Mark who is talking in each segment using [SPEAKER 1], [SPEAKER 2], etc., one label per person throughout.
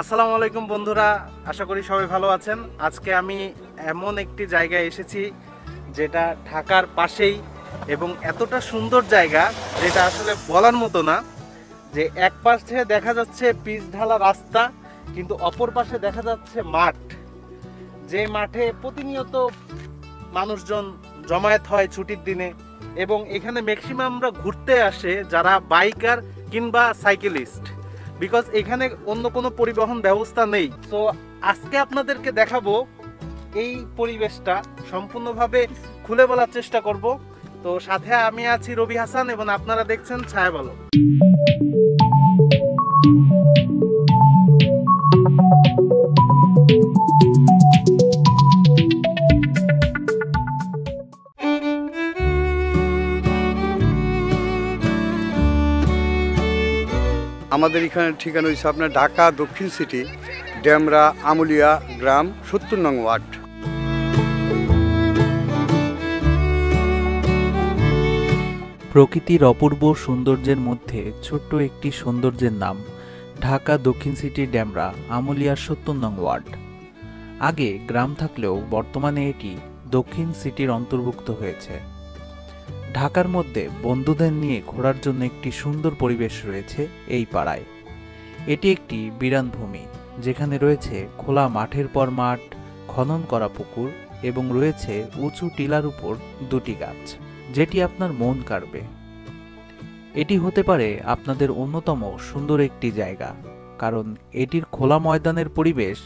[SPEAKER 1] আসসালামু আলাইকুম বন্ধুরা, আশা করি সবাই ভালো আছেন। আজকে আমি এমন একটি জায়গায় এসেছি যেটা ঢাকার পাশেই এবং এতটা সুন্দর জায়গা যেটা আসলে বলার মতো না। যে এক পাশে দেখা যাচ্ছে পিচ ঢালা রাস্তা, কিন্তু অপর পাশে দেখা যাচ্ছে মাঠ, যে মাঠে প্রতিনিয়ত মানুষজন জমায়েত হয় ছুটির দিনে এবং এখানে ম্যাক্সিমাম আমরা ঘুরতে আসে যারা বাইকার কিংবা সাইকেলিস্ট, বিকজ এখানে অন্য কোনো পরিবহন ব্যবস্থা নেই। তো আজকে আপনাদেরকে দেখাবো এই পরিবেশটা সম্পূর্ণভাবে খুলে বলার চেষ্টা করব। তো সাথে আমি আছি রবি হাসান এবং আপনারা দেখছেন ছায়াবল।
[SPEAKER 2] আমাদের এখানে ঠিকানা হচ্ছে আপনার ঢাকা দক্ষিণ সিটি, ডেমরা আমুলিয়া গ্রাম, ৭০ নং ওয়ার্ড।
[SPEAKER 3] প্রকৃতির অপূর্ব সৌন্দর্যের মধ্যে ছোট্ট একটি সৌন্দর্যের নাম ঢাকা দক্ষিণ সিটি, ডেমরা আমুলিয়ার ৭০ নং ওয়ার্ড। আগে গ্রাম থাকলেও বর্তমানে এটি দক্ষিণ সিটির অন্তর্ভুক্ত হয়েছে। ঢাকার মধ্যে বন্ধুদের নিয়ে ঘোরার জন্য একটি সুন্দর পরিবেশ রয়েছে এই পাড়ায়। এটি একটি বিরান ভূমি, যেখানে রয়েছে খোলা মাঠের পর মাঠ, খনন করা পুকুর এবং রয়েছে উঁচু টিলার উপর দুটি গাছ, যেটি আপনার মন কাড়বে। এটি হতে পারে আপনাদের অন্যতম সুন্দর একটি জায়গা, কারণ এটির খোলা ময়দানের পরিবেশ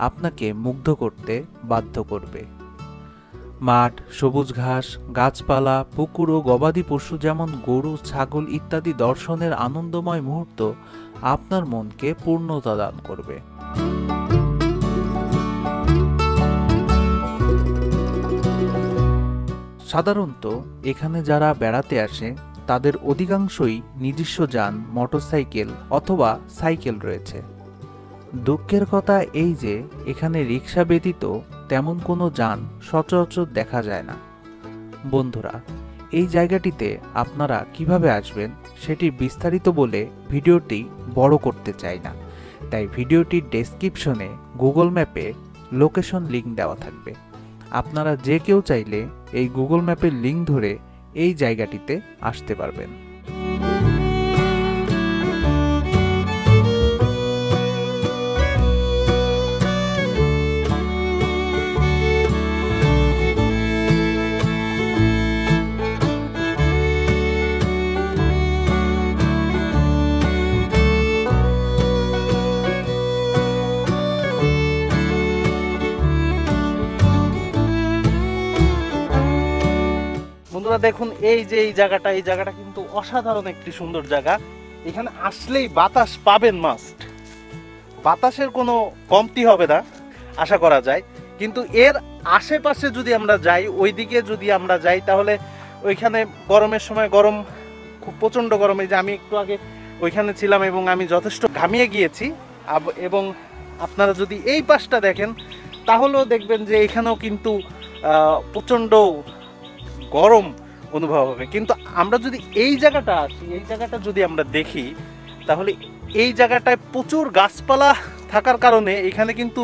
[SPEAKER 3] আপনাকে মুগ্ধ করতে বাধ্য করবে। মাঠ, সবুজ ঘাস, গাছপালা, পুকুর ও গবাদি পশু যেমন গরু, ছাগল ইত্যাদি দর্শনের আনন্দময় মুহূর্ত আপনার মনকে পূর্ণতা দান করবে। সাধারণত এখানে যারা বেড়াতে আসে তাদের অধিকাংশই নিজস্ব যান, মোটরসাইকেল অথবা সাইকেল রয়েছে। দুঃখের কথা এই যে এখানে রিক্সা ব্যতীত তেমন কোনো যান সচরাচর দেখা যায় না। বন্ধুরা, এই জায়গাটিতে আপনারা কিভাবে আসবেন সেটি বিস্তারিত বলে ভিডিওটি বড় করতে চাই না, তাই ভিডিওটির ডেসক্রিপশনে গুগল ম্যাপে লোকেশন লিঙ্ক দেওয়া থাকবে। আপনারা যে কেউ চাইলে এই গুগল ম্যাপের লিঙ্ক ধরে এই জায়গাটিতে আসতে পারবেন।
[SPEAKER 1] বন্ধুরা দেখুন, এই যে এই জায়গাটা কিন্তু অসাধারণ একটি সুন্দর জায়গা। এখানে আসলেই বাতাস পাবেন মাস্ট, বাতাসের কোনো কমতি হবে না আশা করা যায়। কিন্তু এর আশেপাশে যদি আমরা যাই, ওইদিকে যদি আমরা যাই, তাহলে ওইখানে গরমের সময় গরম, খুব প্রচণ্ড গরমে, যে আমি একটু আগে ওইখানে ছিলাম এবং আমি যথেষ্ট ঘামিয়ে গিয়েছি। এবং আপনারা যদি এই পাশটা দেখেন তাহলেও দেখবেন যে এখানেও কিন্তু প্রচণ্ড গরম অনুভব হবে। কিন্তু আমরা যদি এই জায়গাটা আসি, এই জায়গাটা যদি আমরা দেখি, তাহলে এই জায়গাটায় প্রচুর গাছপালা থাকার কারণে এখানে কিন্তু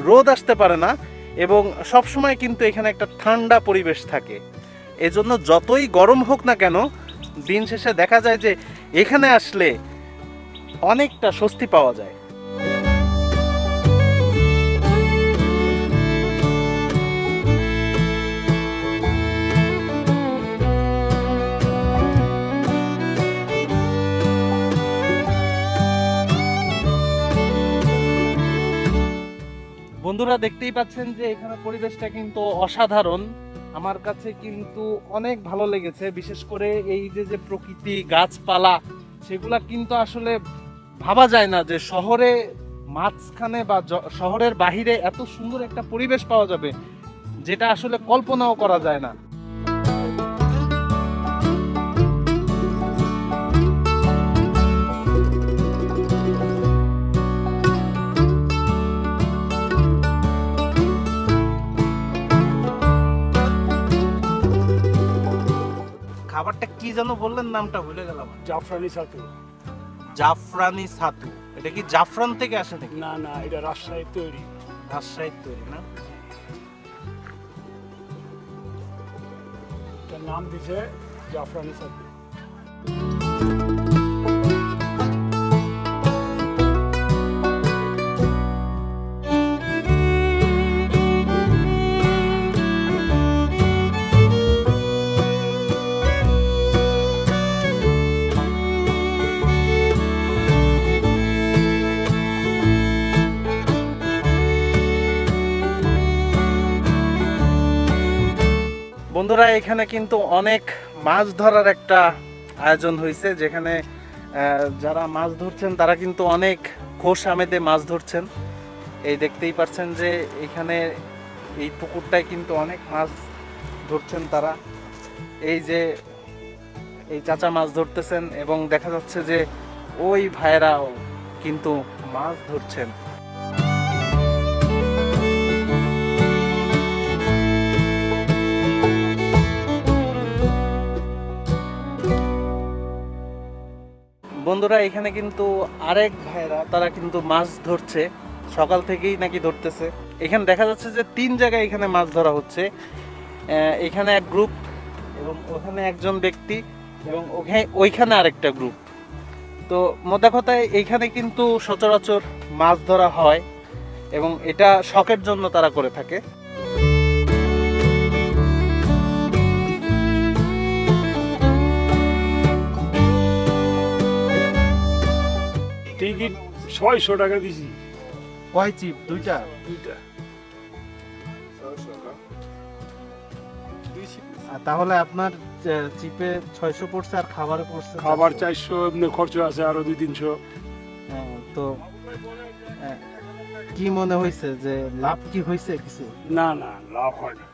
[SPEAKER 1] রোদ আসতে পারে না এবং সবসময় কিন্তু এখানে একটা ঠান্ডা পরিবেশ থাকে। এজন্য যতই গরম হোক না কেন, দিন শেষে দেখা যায় যে এখানে আসলে অনেকটা স্বস্তি পাওয়া যায়। বন্ধুরা দেখতেই পাচ্ছেন যে এখানে পরিবেশটা কিন্তু অসাধারণ। আমার কাছে কিন্তু অনেক ভালো লেগেছে, বিশেষ করে এই যে প্রকৃতি, গাছপালা, সেগুলা কিন্তু আসলে ভাবা যায় না যে শহরে মাঝখানে বা শহরের বাহিরে এত সুন্দর একটা পরিবেশ পাওয়া যাবে, যেটা আসলে কল্পনাও করা যায় না। খাবারটা কি যেন বললেন, নামটা ভুলে গেলাম।
[SPEAKER 4] জাফরানি ছাতু।
[SPEAKER 1] জাফরানি ছাতু, এটা কি জাফরান থেকে আসে নাকি?
[SPEAKER 4] না না, এটা রাজশাহীর তৈরি।
[SPEAKER 1] রাজশাহীর তৈরি না?
[SPEAKER 4] এটার নাম দিছে জাফরানি চাদর।
[SPEAKER 1] বন্ধুরা, এখানে কিন্তু অনেক মাছ ধরার একটা আয়োজন হয়েছে, যেখানে যারা মাছ ধরছেন তারা কিন্তু অনেক খোশ আমেদে মাছ ধরছেন। এই দেখতেই পাচ্ছেন যে এখানে এই পুকুরটায় কিন্তু অনেক মাছ ধরছেন তারা। এই যে এই চাচা মাছ ধরতেছেন এবং দেখা যাচ্ছে যে ওই ভাইরাও কিন্তু মাছ ধরছেন। বন্ধুরা, এখানে কিন্তু আরেক ভাইরা তারা কিন্তু মাছ ধরছে, সকাল থেকেই নাকি ধরতেছে। এখানে দেখা যাচ্ছে যে 3 জায়গায় এখানে মাছ ধরা হচ্ছে। এখানে এক গ্রুপ এবং ওখানে একজন ব্যক্তি এবং ওইখানে আরেকটা গ্রুপ। তো মোদ্দা কথায় এইখানে কিন্তু সচরাচর মাছ ধরা হয় এবং এটা শখের জন্য তারা করে থাকে।
[SPEAKER 4] টিকিট 600 টাকা দিছি।
[SPEAKER 1] কয় চিপ? দুইটা। তাহলে আপনার চিপে 600 পড়ছে আর খাবারে পড়ছে
[SPEAKER 4] খাবার 400, এমনি খরচ আছে আরো 200-300।
[SPEAKER 1] তো কি মনে হয়েছে যে লাভ কি হয়েছে কিছু?
[SPEAKER 4] না না, লাভ হয় না,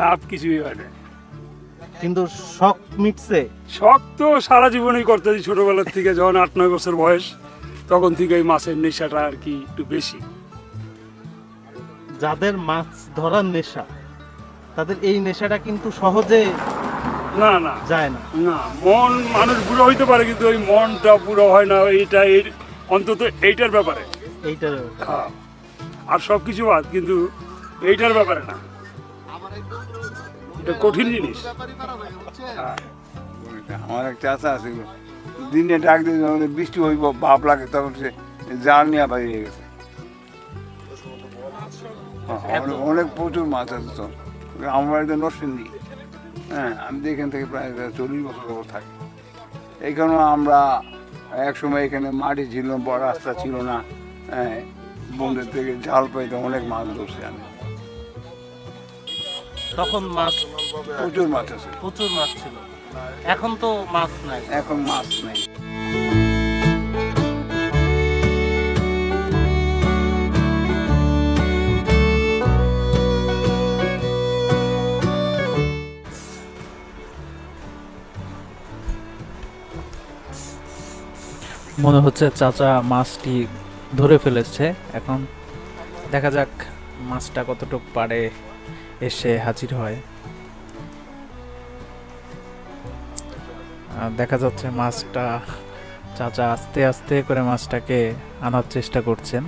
[SPEAKER 4] লাভ কিছুই হয় না।
[SPEAKER 1] কিন্তু শখ মিটছে।
[SPEAKER 4] শখ তো সারা জীবনই করতেছি, ছোটবেলার থেকে, যখন 8-9 বছর বয়স তখন থেকে এই মাছের নেশাটা আর কি একটু বেশি।
[SPEAKER 1] যাদের মাছ ধরার নেশা তাদের এই নেশাটা কিন্তু সহজে
[SPEAKER 4] না না
[SPEAKER 1] যায় না।
[SPEAKER 4] না, মন মানুষ বুড়ো হইতে পারে কিন্তু ওই মনটা বুড়ো হয় না। এইটা অন্তত এইটার ব্যাপারে,
[SPEAKER 1] এইটার
[SPEAKER 4] হ্যাঁ, আর সব কিছু বাদ, কিন্তু এইটার ব্যাপারে না। এটা কঠিন জিনিস। হ্যাঁ।
[SPEAKER 2] আমার এক চাচা আছে, দিনে ডাক দিয়ে যখন বৃষ্টি হইব ভাব লাগে তখন সে জাল নিয়ে বাইরে গেছে। অনেক প্রচুর মাছ আছে তো। আমার বাড়িতে নরসিংদী, হ্যাঁ, আমি তো এখান থেকে প্রায় 40 বছর ধরে থাকি। এইখানে আমরা একসময় এখানে মাটি ছিল, বড় রাস্তা ছিল না, হ্যাঁ, বন্ধুর থেকে জাল পাইতে অনেক মাছ ধরছি আমি।
[SPEAKER 1] তখন মাছ
[SPEAKER 2] প্রচুর মাছ আছে,
[SPEAKER 1] প্রচুর মাছ ছিল। এখন তো মাছ নাই।
[SPEAKER 2] এখন মাছ নেই।
[SPEAKER 3] মনে হচ্ছে চাচা মাছটি ধরে ফেলেছে। এখন দেখা যাক মাছটা কতটুকু পারে এসে হাজির হয়। দেখা যাচ্ছে মাছটা চাচা আস্তে আস্তে করে মাছটাকে আনার চেষ্টা করছেন।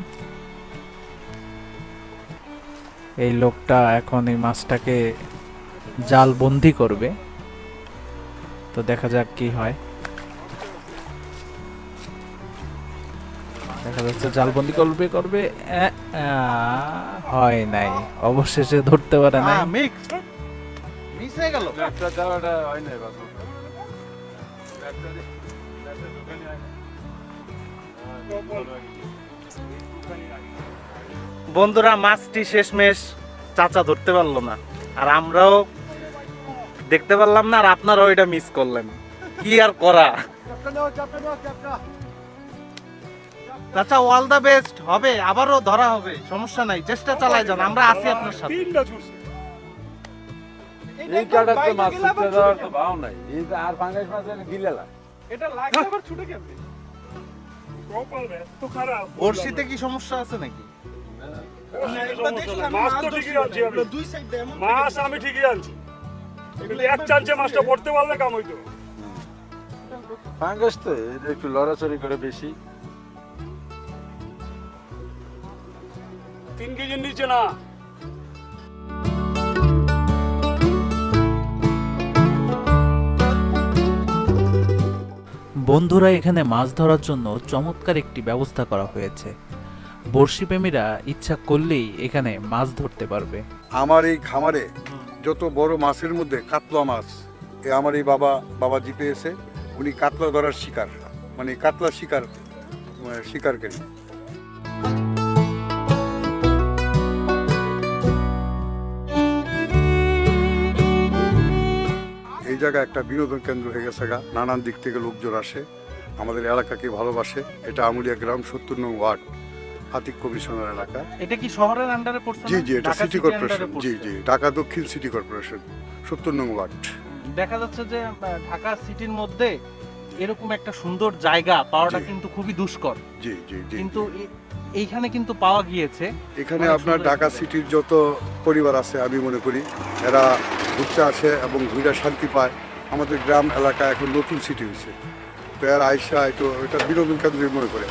[SPEAKER 3] এই লোকটা এখন এই মাছটাকে জাল বন্দি করবে, তো দেখা যাক কি হয়। দেখা যাচ্ছে জালবন্দি করবে হয় নাই, অবশেষে ধরতে পারে নাই।
[SPEAKER 1] মিস হয়ে গেল। বন্ধুরা, মাছটি শেষমেশ চাচা ধরতে পারলো না, আর আমরাও দেখতে পারলাম না, আর আপনারাও এটা মিস করলেন। কি আর করা। চাচা, অল দা বেস্ট। হবে, আবারও ধরা হবে, সমস্যা নাই, চেষ্টা চালাই যান, আমরা আছি আপনার সাথে।
[SPEAKER 4] তিনটা ছুটছে।
[SPEAKER 5] এই কাটার তো মাছ ছুটতে দেওয়ার তো ভাও নাই। এই যে আর ফাঙ্গাস মাছ এনে গিলেলা।
[SPEAKER 4] এটা লাগে আবার ছুটে কেমনে? কপাল এত খারাপ।
[SPEAKER 1] বড়শিতে কি সমস্যা আছে নাকি?
[SPEAKER 4] মাছ তো ঠিকই আনছি আমি। মাছ আমি ঠিকই আনছি। এগুলো এক চান্সে মাছটা পড়তে পারলে কাম হইতো।
[SPEAKER 5] ফাঙ্গাস তো এটা একটু লড়াচড়ি করে বেশি।
[SPEAKER 4] 3 কেজির নিচে না।
[SPEAKER 3] বন্ধুরা, এখানে মাছ ধরার জন্য চমৎকার একটি ব্যবস্থা করা হয়েছে। বড়শিপ্রেমীরা ইচ্ছা করলেই এখানে মাছ ধরতে পারবে।
[SPEAKER 6] আমার এই খামারে যত বড় মাছের মধ্যে কাতলা মাছ আমার এই বাবাজি পেয়েছে। উনি কাতলা ধরার শিকার, মানে কাতলা শিকারকারী। এই জায়গা একটা বিনোদন কেন্দ্র হয়ে গেছে গা, নানান দিক থেকে লোকজন আসে, আমাদের এলাকাকে ভালোবাসে। এটা আমুলিয়া গ্রাম 70 নং ওয়ার্ড, আতিক কমিশনার এলাকা।
[SPEAKER 1] এটা কি শহরের আন্ডারে পড়ছে?
[SPEAKER 6] জি
[SPEAKER 1] না?
[SPEAKER 6] জি, এটা
[SPEAKER 1] ঢাকা
[SPEAKER 6] সিটি
[SPEAKER 1] সিটি
[SPEAKER 6] কর্পোরেশন।
[SPEAKER 1] আন্ডারে
[SPEAKER 6] জি
[SPEAKER 1] পড়ছে?
[SPEAKER 6] জি, ঢাকা দক্ষিণ সিটি কর্পোরেশন 70 নং ওয়ার্ড।
[SPEAKER 1] দেখা যাচ্ছে যে ঢাকা সিটির মধ্যে এরকম একটা সুন্দর জায়গা পাওয়াটা
[SPEAKER 6] জি।
[SPEAKER 1] কিন্তু খুবই দুষ্কর,
[SPEAKER 6] জি জি জি।
[SPEAKER 1] কিন্তু এইখানে কিন্তু পাওয়া গিয়েছে।
[SPEAKER 6] এখানে
[SPEAKER 1] অনেক
[SPEAKER 6] আপনার
[SPEAKER 1] সুন্দর
[SPEAKER 6] ঢাকা
[SPEAKER 1] একটা
[SPEAKER 6] সিটির যত পরিবার আছে আমি মনে করি এরা ঘুরতে আসে এবং ঘুরে শান্তি পায়। আমাদের গ্রাম এলাকা এখন নতুন সিটি হয়েছে, তো এর আয়সা এটা বিনোদন কেন্দ্র মনে করে।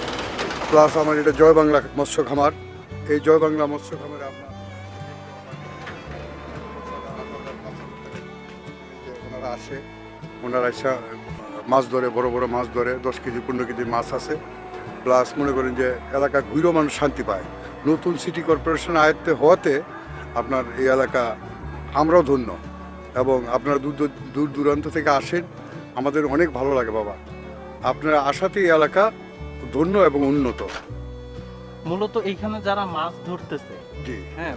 [SPEAKER 6] প্লাস আমার এটা জয় বাংলা মৎস্য খামার। এই জয় বাংলা মৎস্য খামারে আপনার ওনারা আসে, ওনারা আইসা মাছ ধরে, বড় বড় মাছ ধরে, 10 কেজি 15 কেজি মাছ আছে। প্লাস মনে করেন যে এলাকা ঘুরেও মানুষ শান্তি পায়। নতুন সিটি কর্পোরেশন আয়ত্তে হওয়াতে আপনার এই এলাকা আমরাও ধন্য, এবং আপনারা দূর দূরান্ত থেকে আসেন, আমাদের অনেক ভালো লাগে বাবা। আপনারা আসাতে এই এলাকা ধন্য এবং উন্নত।
[SPEAKER 1] মূলত এইখানে যারা মাছ ধরতেছে,
[SPEAKER 6] জি
[SPEAKER 1] হ্যাঁ,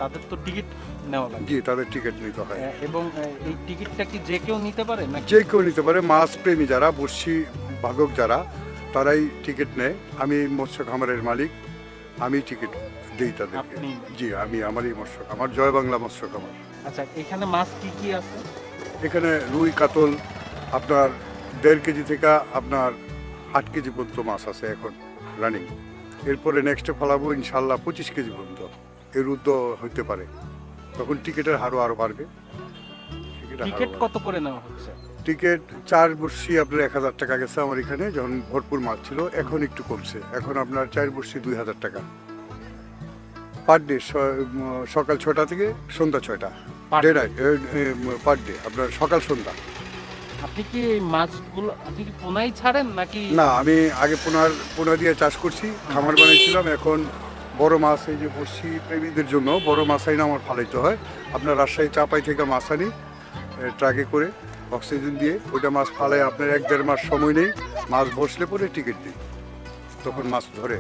[SPEAKER 1] তাদের তো টিকিট নেওয়া লাগে।
[SPEAKER 6] জি, তাদের টিকিট নিতে হয়।
[SPEAKER 1] এবং এই টিকিটটা কি যে কেউ নিতে পারে নাকি?
[SPEAKER 6] যে কেউ নিতে পারে, মাছ প্রেমী যারা, বর্ষি ভাগক যারা, তারাই টিকিট নেয়। আমি মৎস্য খামারের মালিক, আমি টিকিট দিই তাদেরকে।
[SPEAKER 1] আপনি?
[SPEAKER 6] জি, আমারই মৎস্য খামার, জয় বাংলা মৎস্য খামার।
[SPEAKER 1] আচ্ছা, এখানে মাছ কি কি আছে?
[SPEAKER 6] এখানে রুই কাতল আপনার 1.5 কেজি থেকে আপনার 8 কেজি পর্যন্ত মাছ আছে এখন রানিং। এরপরে নেক্সটে ফলাবো ইনশাল্লাহ 25 কেজি পর্যন্ত, এর ঊর্ধ্ব হইতে পারে। তখন টিকিটের হারও আরও বাড়বে।
[SPEAKER 1] টিকিট কত করে নেওয়া হচ্ছে?
[SPEAKER 6] টিকিট 4 বর্ষি আপনার 1000 টাকা গেছে আমার এখানে, যখন ভরপুর মাছ ছিল। এখন একটু কমছে, এখন আপনার 4 বর্ষি 2000 টাকা পার ডে, সকাল 6টা থেকে সন্ধ্যা 6টা, ডে নাইট পার ডে, আপনার সকাল সন্ধ্যা।
[SPEAKER 1] আপনি কি এই মাছগুলো আপনি কি পোনাই ছাড়েন নাকি?
[SPEAKER 6] না, আমি আগে পোনা দিয়ে চাষ করছি, খামার বানিয়েছিলাম। এখন বড় মাছ, এই যে বর্ষি প্রেমীদের জন্য বড় মাছ আইনা আমার ফালাইতে হয়। আপনার রাজশাহী চাপাই থেকে মাছ আনি ট্রাকে করে, অক্সিজেন দিয়ে ওইটা মাছ ফালাই। আপনার 1-1.5 মাস সময় নেই, মাছ বসলে পরে টিকিট দিই, তখন মাছ ধরে।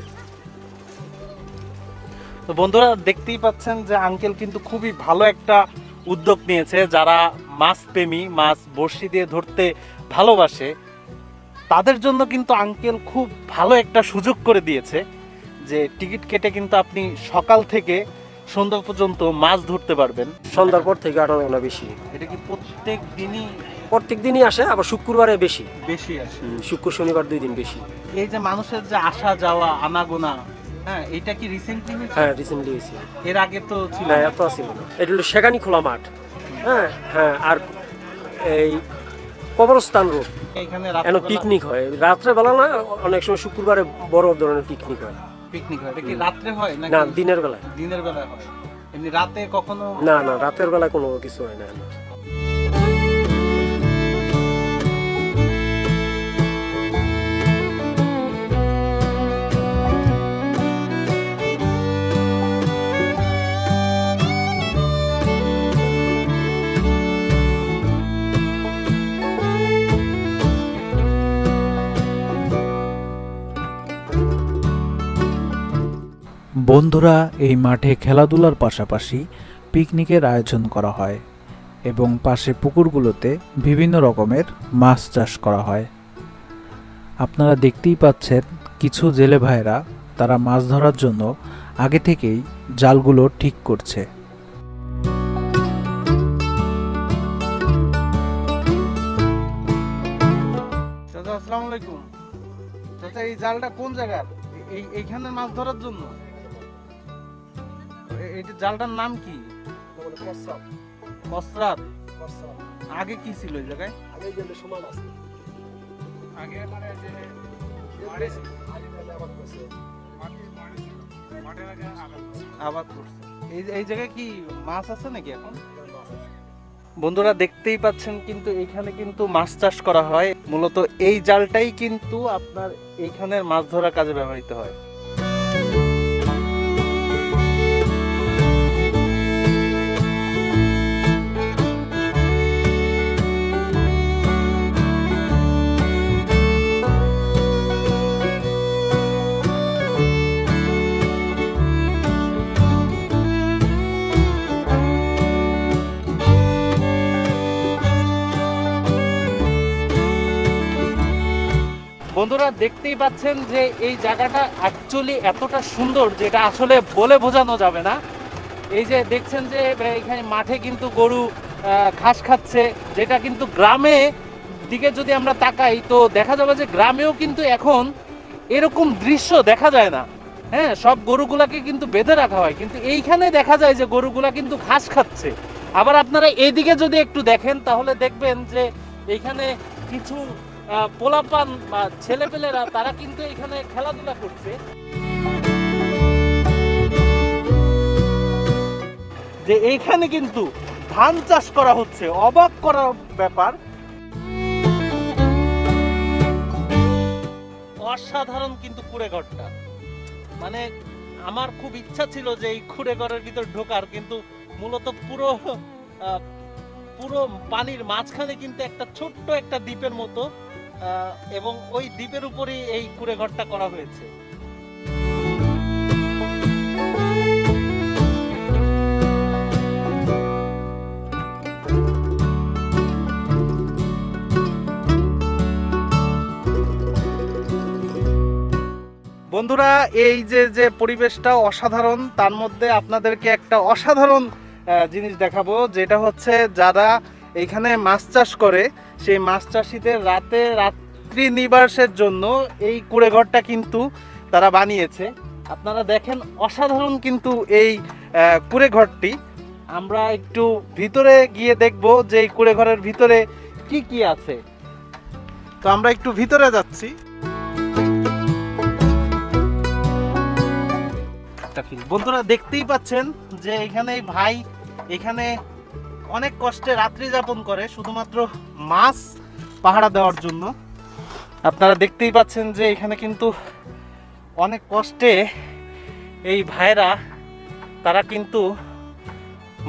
[SPEAKER 1] তো বন্ধুরা, দেখতেই পাচ্ছেন যে আঙ্কেল কিন্তু খুবই ভালো একটা উদ্যোগ নিয়েছে। যারা মাছ প্রেমী, মাছ বড়শি দিয়ে ধরতে ভালোবাসে, তাদের জন্য কিন্তু আঙ্কেল খুব ভালো একটা সুযোগ করে দিয়েছে, যে টিকিট কেটে কিন্তু আপনি সকাল থেকে সন্ধ্যা পর্যন্ত মাছ ধরতে পারবেন।
[SPEAKER 7] সন্ধ্যার পর থেকে আটানা বেশি,
[SPEAKER 1] এটা কি প্রত্যেক দিনই?
[SPEAKER 7] প্রত্যেক দিনই আসে, আবার শুক্রবারে বেশি,
[SPEAKER 1] বেশি আসে।
[SPEAKER 7] শুক্র শনিবার 2 দিন বেশি।
[SPEAKER 1] এই যে মানুষের যে আসা যাওয়া আনাগোনা, হ্যাঁ, এটা কি রিসেন্টলি?
[SPEAKER 7] হ্যাঁ, রিসেন্টলি হয়েছে।
[SPEAKER 1] এর আগে তো ছিল
[SPEAKER 7] না,
[SPEAKER 1] না?
[SPEAKER 7] এত ছিল না। এটা হলো সেখানি খোলা মাঠ। হ্যাঁ হ্যাঁ, আর এই কবরস্থান রোড,
[SPEAKER 1] এখানে
[SPEAKER 7] এখন পিকনিক হয় রাত্রে বেলা, না অনেক সময় শুক্রবারে বড় ধরনের পিকনিক হয়।
[SPEAKER 1] পিকনিক হয়? এটা কি রাত্রে হয়
[SPEAKER 7] না,
[SPEAKER 1] নাকি
[SPEAKER 7] দিনের বেলায়।
[SPEAKER 1] দিনের বেলায় হয়? এমনি রাতে কখনো?
[SPEAKER 7] না না, রাতের বেলায় কোনো কিছু হয় না।
[SPEAKER 3] বন্ধুরা, এই মাঠে খেলাধুলার পাশাপাশি পিকনিকের আয়োজন করা হয় এবং পাশে পুকুরগুলোতে বিভিন্ন রকমের মাছ চাষ করা হয়। আপনারা দেখতেই পাচ্ছেন কিছু জেলে ভাইরা তারা মাছ ধরার জন্য আগে থেকেই জালগুলো ঠিক করছে।
[SPEAKER 1] চাচা, আসসালামু আলাইকুম। চাচা, এই জালটা কোন জায়গার? এইখানে মাছ ধরার জন্য? এই জালটার নাম কি? কসরাত। আগে কি ছিল এই জায়গায়? আগে মানে যে আবাদ করছে। এই জায়গায় কি মাছ আছে নাকি এখন? বন্ধুরা দেখতেই পাচ্ছেন কিন্তু এখানে কিন্তু মাছ চাষ করা হয়। মূলত এই জালটাই কিন্তু আপনার এইখানের মাছ ধরার কাজে ব্যবহৃত হয়। বন্ধুরা দেখতেই পাচ্ছেন যে এই জায়গাটা অ্যাকচুয়ালি এতটা সুন্দর যেটা আসলে বলে বোঝানো যাবে না। এই যে দেখছেন যে এখানে মাঠে কিন্তু গরু ঘাস খাচ্ছে, যেটা কিন্তু গ্রামে দিকে যদি আমরা তাকাই তো দেখা যাবে যে গ্রামেও কিন্তু এখন এরকম দৃশ্য দেখা যায় না। হ্যাঁ, সব গরুগুলাকে কিন্তু বেঁধে রাখা হয়, কিন্তু এইখানে দেখা যায় যে গরুগুলা কিন্তু ঘাস খাচ্ছে। আবার আপনারা এইদিকে যদি একটু দেখেন তাহলে দেখবেন যে এইখানে কিছু পোলাপান বা ছেলেপেলেরা তারা কিন্তু এখানে খেলাধুলা করছে। যে এইখানে কিন্তু ধান চাষ করা হচ্ছে, অবাক করার ব্যাপার। অসাধারণ কিন্তু কুড়েঘরটা, মানে আমার খুব ইচ্ছা ছিল যে এই কুড়েঘরের ভিতর ঢোকার, কিন্তু মূলত পুরো পানির মাঝখানে কিন্তু একটা ছোট্ট একটা দ্বীপের মতো, এবং ওই দ্বীপের উপরেই এই কুড়েঘরটা করা হয়েছে। বন্ধুরা এই যে পরিবেশটা অসাধারণ, তার মধ্যে আপনাদেরকে একটা অসাধারণ জিনিস দেখাবো, যেটা হচ্ছে যারা এইখানে মাছ চাষ করে সেই মাছ চাষিদের রাত্রি নিবাসের জন্য এই কুড়েঘরটা কিন্তু তারা বানিয়েছে। আপনারা দেখেন অসাধারণ কিন্তু এই কুড়েঘরটি। আমরা একটু ভিতরে গিয়ে দেখব যে এই কুড়েঘরের ভিতরে কি কি আছে। তো আমরা একটু ভিতরে যাচ্ছি। বন্ধুরা দেখতেই পাচ্ছেন যে এখানে ভাই এখানে অনেক কষ্টে রাত্রি যাপন করে শুধুমাত্র মাছ পাহারা দেওয়ার জন্য। আপনারা দেখতেই পাচ্ছেন যে এখানে কিন্তু অনেক কষ্টে এই ভাইরা তারা কিন্তু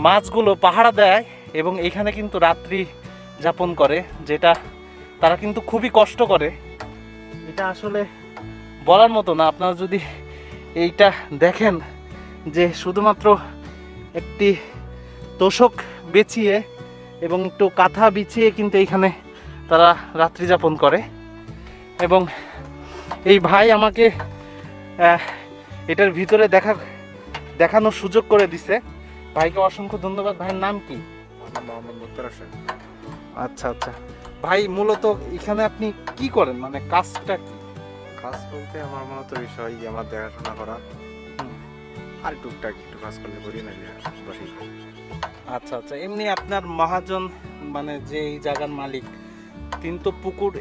[SPEAKER 1] মাছগুলো পাহারা দেয় এবং এখানে কিন্তু রাত্রি যাপন করে, যেটা তারা কিন্তু খুবই কষ্ট করে। এটা আসলে বলার মতো না। আপনারা যদি এইটা দেখেন যে শুধুমাত্র একটি তোষক বিছিয়ে এবং একটু কাঁথা বিছিয়ে কিন্তু এইখানে তারা রাত্রি যাপন করে। এবং এই ভাই আমাকে এটার ভিতরে দেখানোর সুযোগ করে দিছে। ভাইকে অসংখ্য ধন্যবাদ। ভাইয়ের নাম কি? আচ্ছা আচ্ছা ভাই, মূলত এখানে আপনি কি করেন, মানে কাজটা কি?
[SPEAKER 8] কাজ বলতে আমার মূলত বিষয় আমার দেখাশোনা করা, আর টুকটাক একটু কাজ করলে করি, না বসেই।
[SPEAKER 1] আচ্ছা আচ্ছা, এমনি আপনার মহাজন মানে যে এই জায়গার মালিক তিনি তো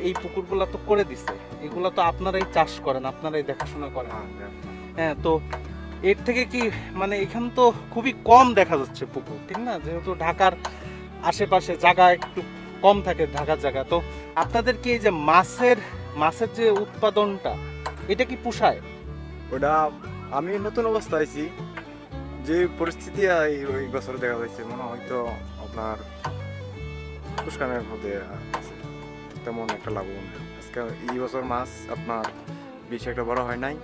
[SPEAKER 1] এই পুকুরগুলো তো করে দিছে, এগুলো তো আপনারাই চাষ করেন, আপনারাই দেখাশোনা করেন। হ্যাঁ, তো এর থেকে কি মানে এখানে তো খুবই কম দেখা যাচ্ছে পুকুর, ঠিক না? যেহেতু ঢাকার আশেপাশে জায়গা একটু কম থাকে, ঢাকার জায়গা, তো আপনাদের কি এই যে মাছের যে উৎপাদনটা এটা কি পোষায়?
[SPEAKER 8] ওটা আমি নতুন অবস্থা আইছি, যে পরিস্থিতি এই বছর দেখা যাচ্ছে মনে হয়তো আপনার পুষ্কানের মধ্যে আছে, তেমন একটা লাভবান আজকে এই বছর মাছ আপনার বেশি একটা বড় হয় নাই,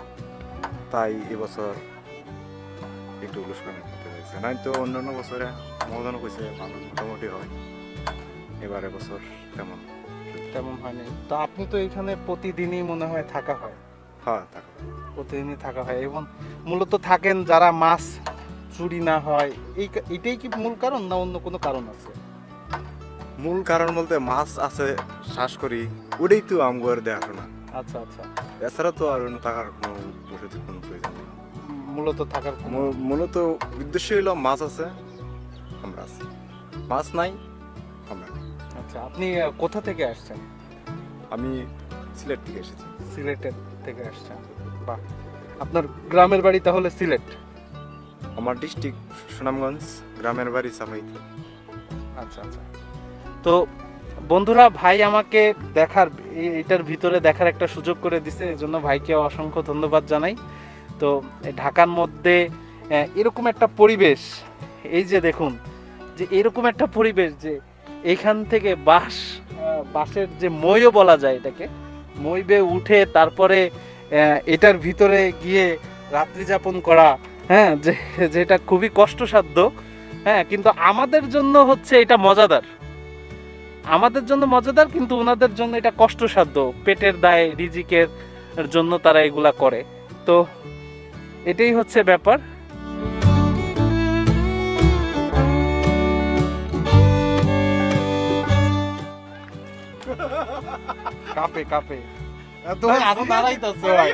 [SPEAKER 8] তাই এবছর একটু পুষ্কানের মধ্যে হয়েছে। নাই তো অন্যান্য বছরে মহাজনও কইছে ভালো মোটামুটি হয়, এবারে বছর তেমন
[SPEAKER 1] হয়নি। তো আপনি তো এখানে প্রতিদিনই মনে হয় থাকা হয়?
[SPEAKER 8] হ্যাঁ, থাকা
[SPEAKER 1] প্রতিদিনই থাকা হয়, এবং মূলত থাকেন যারা মাছ চুরি না হয়, এটাই কি মূল কারণ, না অন্য কোনো কারণ আছে?
[SPEAKER 8] মূল কারণ বলতে মাছ আছে শ্বাস করি, ওটাই তো আমগর দেখাশোনা।
[SPEAKER 1] আচ্ছা আচ্ছা,
[SPEAKER 8] এছাড়া তো আর থাকার কোনো বসতির কোনো প্রয়োজন নেই।
[SPEAKER 1] মূলত থাকার
[SPEAKER 8] মূলত উদ্দেশ্য হলো মাছ আছে আমরা আছি, মাছ নাই আমরা।
[SPEAKER 1] আচ্ছা, আপনি কোথা থেকে আসছেন?
[SPEAKER 8] আমি সিলেট থেকে এসেছি।
[SPEAKER 1] সিলেটের থেকে আসছেন, বাহ। আপনার গ্রামের বাড়ি তাহলে সিলেট?
[SPEAKER 8] আমার ডিস্ট্রিক্ট সুনামগঞ্জ, গ্রামের বাড়ি চাপাইতে।
[SPEAKER 1] আচ্ছা আচ্ছা। তো বন্ধুরা, ভাই আমাকে এটার ভিতরে দেখার একটা সুযোগ করে দিছে, এজন্য ভাইকে অসংখ্য ধন্যবাদ জানাই। তো ঢাকার মধ্যে এরকম একটা পরিবেশ, এই যে দেখুন যে এরকম একটা পরিবেশ, যে এইখান থেকে বাঁশের যে মইও বলা যায় এটাকে, মই বেয়ে উঠে তারপরে এটার ভিতরে গিয়ে রাত্রি যাপন করা, হ্যাঁ, যেটা খুবই কষ্টসাধ্য, হ্যাঁ, কিন্তু আমাদের জন্য হচ্ছে এটা মজাদার, আমাদের জন্য মজাদার, কিন্তু ওনাদের জন্য এটা কষ্টসাধ্য। পেটের দায়ে, রিজিকের জন্য তারা এগুলা করে। তো এটাই হচ্ছে ব্যাপার। কাপে কাপে আরো দাঁড়াইতেছে ভাই,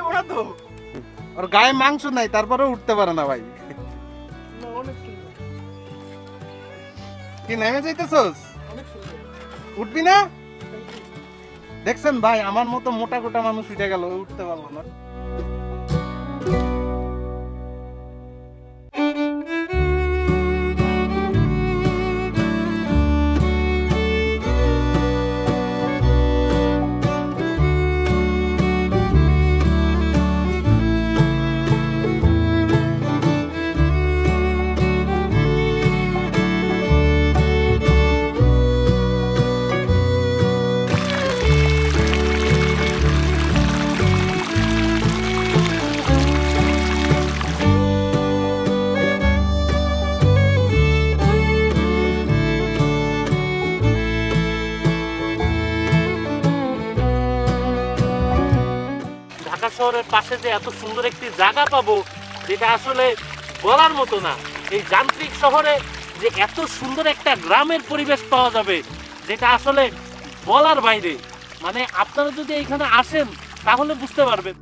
[SPEAKER 1] ওর গায়ে মাংস নাই তারপরে উঠতে পারে না ভাই। কি নেমে যাইতেছস? উঠবি না? দেখছেন ভাই, আমার মতো মোটা কোটা মানুষ উঠে গেল, উঠতে পারলো না। ঢাকা শহরের পাশে যে এত সুন্দর একটি জায়গা পাবো, যেটা আসলে বলার মতো না। এই যান্ত্রিক শহরে যে এত সুন্দর একটা গ্রামের পরিবেশ পাওয়া যাবে, যেটা আসলে বলার বাইরে। মানে আপনারা যদি এখানে আসেন তাহলে বুঝতে পারবেন।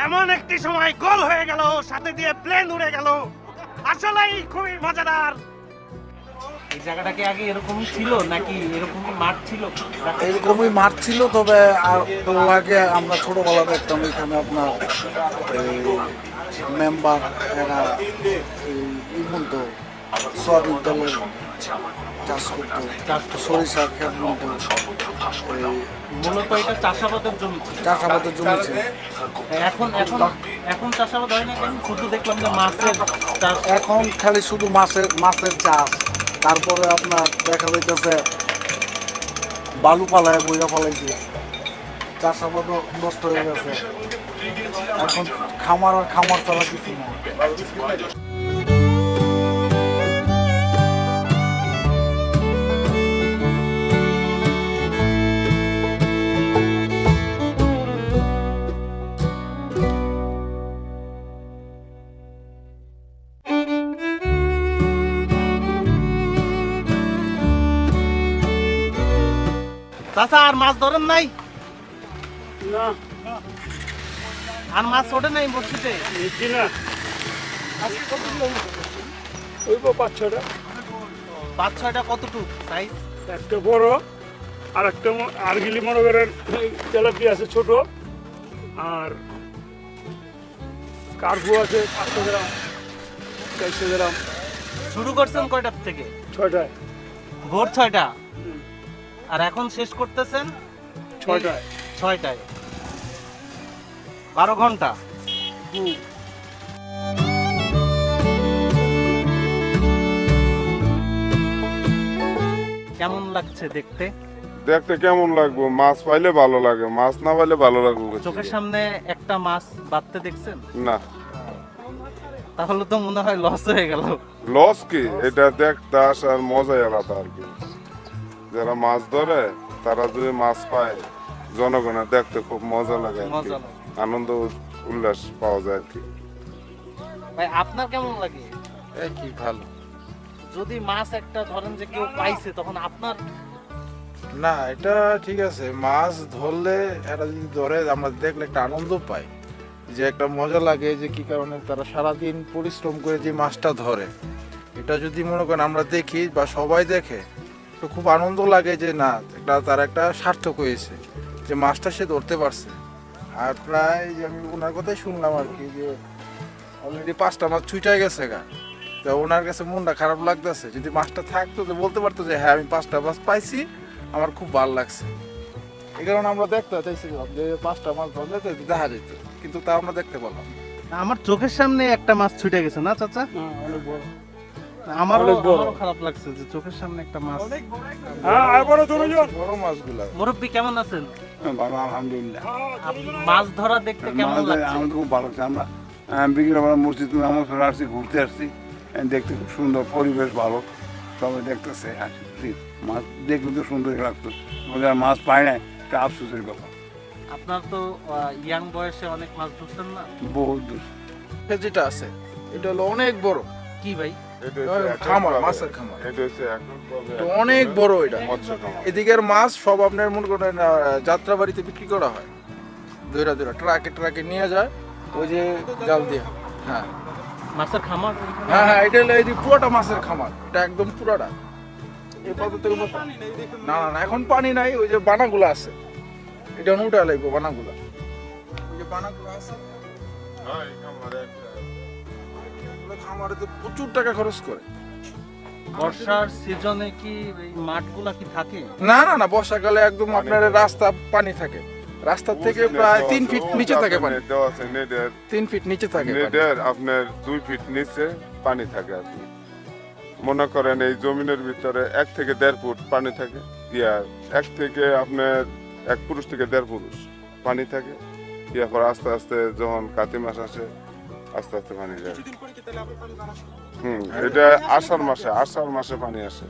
[SPEAKER 1] এমন একটি সময় গোল হয়ে গেল, সাথে দিয়ে প্লেন উড়ে গেল, আসলেই খুবই মজাদার। এই জায়গাটা কি আগে এরকমই ছিল নাকি এরকমই মাঠ ছিল?
[SPEAKER 9] এরকমই মাঠ ছিল, তবে আর আগে আমরা ছোটবেলা দেখতাম এখানে আপনার মেম্বার এরা বলতো সয়াবিন তেলের চাষ করতো, সরিষার ক্ষেত বলতো।
[SPEAKER 1] মূলত এটা চাষাবাদের জমি ছিল।
[SPEAKER 9] চাষাবাদের জমি ছিল।
[SPEAKER 1] এখন এখন এখন চাষাবাদ হয় না কেন? শুধু দেখলাম যে মাছের চাষ।
[SPEAKER 9] এখন খালি শুধু মাছের চাষ, তারপরে আপনার দেখা যাইতেছে বালু পালায় বইরা পালাইছে, চাষাবাদও নষ্ট হয়ে গেছে। এখন খামার আর খামার ছাড়া কিছু না।
[SPEAKER 1] চাচা, আর মাছ ধরেন নাই?
[SPEAKER 4] না,
[SPEAKER 1] আর মাছ ওঠে নাই বসিতে?
[SPEAKER 4] দেখছি না। ওই 5-6টা।
[SPEAKER 1] 5-6টা কতটুকু সাইজ?
[SPEAKER 4] একটা বড়, আর একটা আর গিলি মনে করেন তেলাপি আছে ছোট, আর কার্পু আছে 500 গ্রাম, 400 গ্রাম।
[SPEAKER 1] শুরু করছেন কয়টার থেকে?
[SPEAKER 4] 6টায়।
[SPEAKER 1] ভোর 6টা। আর এখন শেষ করতেছেন
[SPEAKER 4] 6টায়।
[SPEAKER 1] 6টায়। 12 ঘন্টা। কেমন লাগছে দেখতে?
[SPEAKER 10] দেখতে কেমন লাগবে? মাছ পাইলে ভালো লাগে, মাছ না পাইলে ভালো লাগবে।
[SPEAKER 1] চোখের সামনে একটা মাছ বাঁধতে দেখছেন?
[SPEAKER 10] না।
[SPEAKER 1] তাহলে তো মনে হয় লস হয়ে গেল।
[SPEAKER 10] লস কি, এটা দেখতে আসার মজাই আলাদা আর কি। যারা মাছ ধরে তারা যদি মাছ পায়, জনগণের দেখতে খুব মজা লাগে আর কি।
[SPEAKER 1] মজা লাগে।
[SPEAKER 10] আনন্দ উল্লাস পাওয়া যায় আর কি।
[SPEAKER 1] ভাই আপনার কেমন লাগে?
[SPEAKER 9] এই কি ভালো।
[SPEAKER 1] যদি মাছ একটা ধরেন যে কেউ পাইছে, তখন আপনার
[SPEAKER 9] না এটা ঠিক আছে, মাছ ধরলে এটা যদি ধরে আমরা দেখলে একটা আনন্দ পাই, যে একটা মজা লাগে, যে কি কারণে তারা সারাদিন পরিশ্রম করে যে মাছটা ধরে, এটা যদি মনে করেন আমরা দেখি বা সবাই দেখে, তো খুব আনন্দ লাগে যে না একটা তার একটা সার্থক হয়েছে, যে মাছটা সে ধরতে পারছে। আর প্রায় যে আমি ওনার কথাই শুনলাম আর কি, যে অলরেডি 5টা মাছ ছুটাই গেছে গা। তো ওনার কাছে মনটা খারাপ লাগতেছে, যদি মাছটা থাকতো তো বলতে পারতো যে হ্যাঁ আমি 5টা মাছ পাইছি, আমার খুব ভালো লাগছে। এই কারণে আমরা দেখতে চাইছিলাম যে 5টা মাছ ধরলে তো দেখা যেত, কিন্তু তা আমরা দেখতে পেলাম।
[SPEAKER 1] আমার চোখের সামনে একটা মাছ ছুটে গেছে না চাচা?
[SPEAKER 4] অনেক বড়।
[SPEAKER 1] আমারও
[SPEAKER 4] অনেক বড়।
[SPEAKER 1] আমারও খারাপ লাগছে যে চোখের সামনে একটা মাছ।
[SPEAKER 4] হ্যাঁ আর বড় দুজন।
[SPEAKER 9] বড় মাছগুলা
[SPEAKER 1] মুরব্বী কেমন আছেন?
[SPEAKER 2] ভালো আলহামদুলিল্লাহ।
[SPEAKER 1] মাছ ধরা দেখতে কেমন
[SPEAKER 2] মাছ
[SPEAKER 1] লাগছে?
[SPEAKER 2] আমাদের খুব ভালো লাগছে। আমরা বিকেলবেলা মসজিদ নামাজ পড়ে আসছি, ঘুরতে আসছি, দেখতে খুব সুন্দর, পরিবেশ ভালো, সবাই দেখতেছে আসছি। মাছ দেখলে তো সুন্দর লাগতো, আমাদের আর মাছ পায় না, এটা আফসোসের ব্যাপার।
[SPEAKER 1] আপনার তো ইয়াং বয়সে অনেক মাছ ধরছেন না?
[SPEAKER 2] বহুত দূর।
[SPEAKER 9] যেটা আছে এটা হলো অনেক বড়
[SPEAKER 1] কি ভাই?
[SPEAKER 10] এটা হচ্ছে এককভাবে-
[SPEAKER 9] খামার, মাছের খামার।
[SPEAKER 10] এটা হচ্ছে এককভাবে
[SPEAKER 9] এটা অনেক বড় এটা।
[SPEAKER 10] মৎস্য খামার।
[SPEAKER 9] এদিকের মাছ সব আপনার মনে করেন যাত্রা বাড়িতে বিক্রি করা হয়, দূরা দূরা ট্রাকে নিয়ে যায় ওই যে জাল দিয়ে। হ্যাঁ
[SPEAKER 1] মাছের খামার?
[SPEAKER 9] হ্যাঁ হ্যাঁ, এটা হলো এই যে পুরোটা মাছের খামার, এটা একদম পুরোটা। এই পথ থেকে না না না, এখন পানি নাই, ওই যে বানাগুলো আছে, এটা উঠে লাগবে বানাগুলা, ওই যে বানাগুলো আছে।
[SPEAKER 10] হ্যাঁ, এই খামারে একটা
[SPEAKER 9] ওগুলো খামারে তো প্রচুর টাকা খরচ করে।
[SPEAKER 1] বর্ষার সিজনে কি এই মাঠগুলা কি থাকে?
[SPEAKER 9] না না না, বর্ষাকালে একদম আপনার রাস্তা পানি থাকে, রাস্তার থেকে প্রায় 3 ফিট নিচে থাকে পানি,
[SPEAKER 10] নেট দেওয়া আছে, নেটের
[SPEAKER 9] 3 ফিট নিচে থাকে পানি।
[SPEAKER 10] নেটের আপনার 2 ফিট নিচে পানি থাকে আর কি। মনে করেন এই জমিনের ভিতরে 1 থেকে 1.5 ফুট পানি থাকে, 1 থেকে আপনার 1 পুরুষ থেকে 1.5 পুরুষ পানি থাকে। পর আস্তে আস্তে যখন কাতি মাস আসে, আস্তে আস্তে পানি যায়। এটা আষাঢ় মাসে পানি আসে,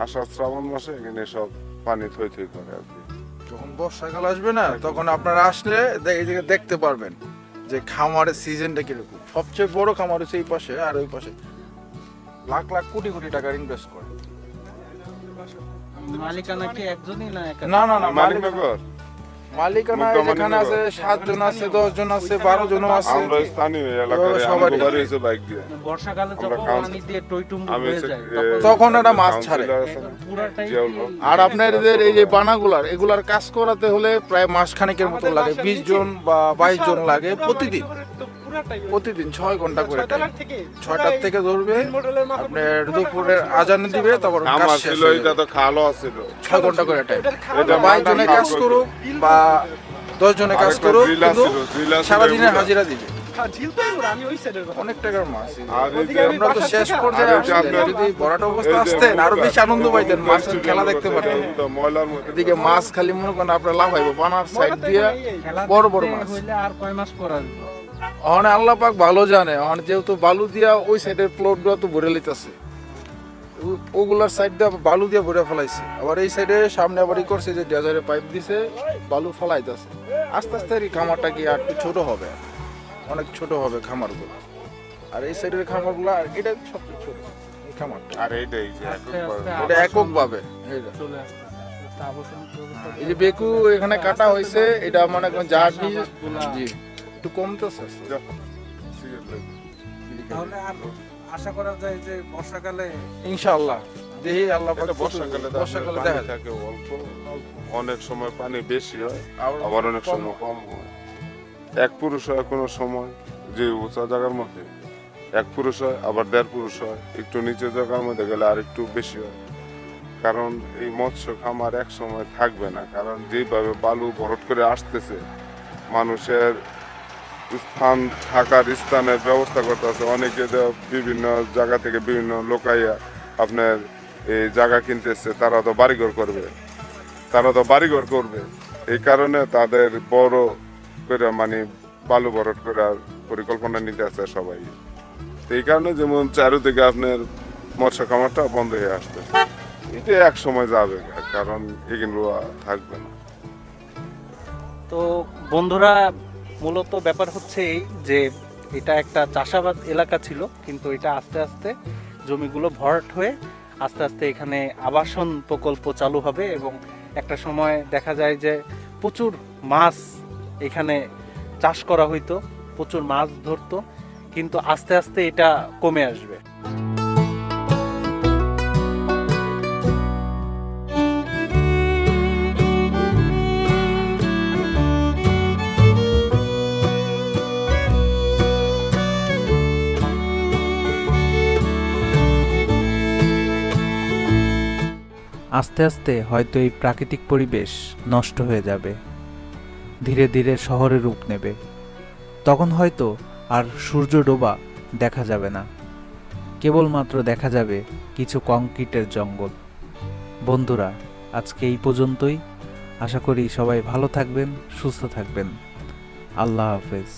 [SPEAKER 10] আষাঢ় শ্রাবণ মাসে এখানে সব পানি থই থই করে আর কি।
[SPEAKER 9] যখন বর্ষাকাল আসবে না, তখন আপনারা আসলে এই জায়গায় দেখতে পারবেন যে খামারের সিজনটা কিরকম। সবচেয়ে বড় খামার হচ্ছে এই পাশে, আর ওই পাশে লাখ লাখ কোটি কোটি টাকা ইনভেস্ট করে।
[SPEAKER 1] মালিকানা কি একজনই না একা?
[SPEAKER 9] না না না,
[SPEAKER 10] মালিকনগর
[SPEAKER 9] মালিকানা যেখানে আছে 7 জন আছে, 10 জন আছে, 12 জন আছে।
[SPEAKER 10] আমরা স্থানীয় এলাকায়
[SPEAKER 9] সবারই।
[SPEAKER 10] আমাদের বাড়ি হচ্ছে বাইক দিয়ে।
[SPEAKER 1] বর্ষাকালে
[SPEAKER 10] আমরা
[SPEAKER 1] যখন
[SPEAKER 10] কাউন্সিল-
[SPEAKER 1] পানি দিয়ে টইটুম্বুর
[SPEAKER 10] আমি
[SPEAKER 1] হয়ে
[SPEAKER 10] হচ্ছে,
[SPEAKER 1] যায়
[SPEAKER 9] তখন একটা মাছ ছাড়ে।
[SPEAKER 10] কাউন্সিলর আছে না?
[SPEAKER 1] পুরাটাই
[SPEAKER 10] জিয়াউল হক।
[SPEAKER 9] আর আপনাদের এই যে বানাগুলার এগুলার কাজ করাতে হলে প্রায় মাস খানেকের মতো লাগে, 20 জন বা 22 জন লাগে প্রতিদিন 6 ঘন্টা করে টাইম। 6টার থেকে ধরবে আপনার দুপুরের আজান দিবে, তারপর কাজ
[SPEAKER 10] আমার
[SPEAKER 9] শেষ
[SPEAKER 10] ছিল,
[SPEAKER 9] হয়ে
[SPEAKER 10] এটা
[SPEAKER 9] যাবে।
[SPEAKER 10] তো খালও আছিল।
[SPEAKER 9] 6 ঘন্টা করে টাইম।
[SPEAKER 10] এটা
[SPEAKER 9] 22 জনে কাজ করুক বা 10 জনে কাজ
[SPEAKER 10] আরেকটা
[SPEAKER 9] করুক,
[SPEAKER 10] ঝিল
[SPEAKER 9] কিন্তু
[SPEAKER 10] আছিল, ঝিল আছিল
[SPEAKER 9] সারাদিনের
[SPEAKER 10] এগুলা।
[SPEAKER 9] হাজিরা দিবে। অনেক টাকার মাছ।
[SPEAKER 10] আর এই যে
[SPEAKER 9] আমরা তো শেষ পর্যায়ে
[SPEAKER 10] আর এই যে
[SPEAKER 9] আসলে
[SPEAKER 10] আপনার-
[SPEAKER 9] যদি ভরাট অবস্থা
[SPEAKER 10] এই যে
[SPEAKER 9] আসতেন আরো
[SPEAKER 10] মুরগা,
[SPEAKER 9] বেশি আনন্দ পাইতেন, মাছের খেলা দেখতে পারতেন।
[SPEAKER 10] তো ময়লার মধ্যে
[SPEAKER 9] এদিকে মাছ খালি মনে করেন আপনার লাফাইবো বানার সাইড দিয়ে, বড় বড় মাছ।
[SPEAKER 1] হইলে আর কয় মাস পর আসবে?
[SPEAKER 9] ওখানে আল্লাহ পাক ভালো জানে, ওখানে যেহেতু বালু দিয়া ওই সাইডের প্লটগুলো তো ভরে লিতেছে, ওগুলার সাইড দিয়ে বালু দিয়ে ভরে ফেলাইছে। আবার এই সাইডে সামনে আবার ই করছে যে ডেজারে পাইপ দিছে, বালু ফেলাইতেছে। আস্তে আস্তে এই খামারটা কি আর একটু ছোট হবে, অনেক ছোট হবে খামারগুলো। আর এই সাইডের খামারগুলো, আর এটা সবচেয়ে ছোট এই খামারটা,
[SPEAKER 10] আর এইটাই যে এককভাবে।
[SPEAKER 9] এটা একক ভাবে।
[SPEAKER 1] চলে আসবে একটা আবাসন ব্যবস্থা।
[SPEAKER 9] এই যে বেকু এখানে কাটা হয়েছে, এটা মানে জার্নি জি একটু কমতেছে।
[SPEAKER 8] তাহলে আর আশা করা যায় যে বর্ষাকালে
[SPEAKER 9] ইনশাআল্লাহ দেখি আল্লাহ পাক
[SPEAKER 10] এটা বর্ষাকালে তো
[SPEAKER 9] বর্ষাকালে
[SPEAKER 10] আপনার
[SPEAKER 9] দেখা
[SPEAKER 10] পানি
[SPEAKER 9] যায়।
[SPEAKER 10] থাকে অল্প, অনেক সময় পানি বেশি হয়, আবার অনেক সময় কম হয়। 1 পুরুষ হয় কোনো সময়, যে উঁচা জায়গার মধ্যে 1 পুরুষ হয়, আবার 1.5 পুরুষ হয়। একটু নিচু জায়গার মধ্যে গেলে আর একটু বেশি হয়। কারণ এই মৎস্য খামার এক সময় থাকবে না, কারণ যেভাবে বালু ভরট করে আসতেছে, মানুষের স্থান, থাকার স্থানের ব্যবস্থা করতে আছে। অনেকে বিভিন্ন জায়গা থেকে বিভিন্ন লোকাইয়া আপনার এই জায়গা কিনতেছে, তারা তো বাড়িঘর করবে। এই কারণে তাদের বড় করে মানে বালু ভরট করার পরিকল্পনা নিতে আছে সবাই। তো এই কারণে যেমন চারিদিকে আপনার মৎস্য খামারটা বন্ধ হয়ে আসতেছে। এটা এক সময় যাবে, কারণ এগুলো আর থাকবে না।
[SPEAKER 1] তো বন্ধুরা, মূলত ব্যাপার হচ্ছে এই যে এটা একটা চাষাবাদ এলাকা ছিল, কিন্তু এটা আস্তে আস্তে জমিগুলো ভরাট হয়ে আস্তে আস্তে এখানে আবাসন প্রকল্প চালু হবে এবং একটা সময় দেখা যায় যে প্রচুর মাছ এখানে চাষ করা হইতো, প্রচুর মাছ ধরতো, কিন্তু আস্তে আস্তে এটা কমে আসবে।
[SPEAKER 3] আস্তে আস্তে হয়তো এই প্রাকৃতিক পরিবেশ নষ্ট হয়ে যাবে, ধীরে ধীরে শহরে রূপ নেবে। তখন হয়তো আর সূর্য ডোবা দেখা যাবে না, কেবলমাত্র দেখা যাবে কিছু কংক্রিটের জঙ্গল। বন্ধুরা, আজকে এই পর্যন্তই। আশা করি সবাই ভালো থাকবেন, সুস্থ থাকবেন। আল্লাহ হাফেজ।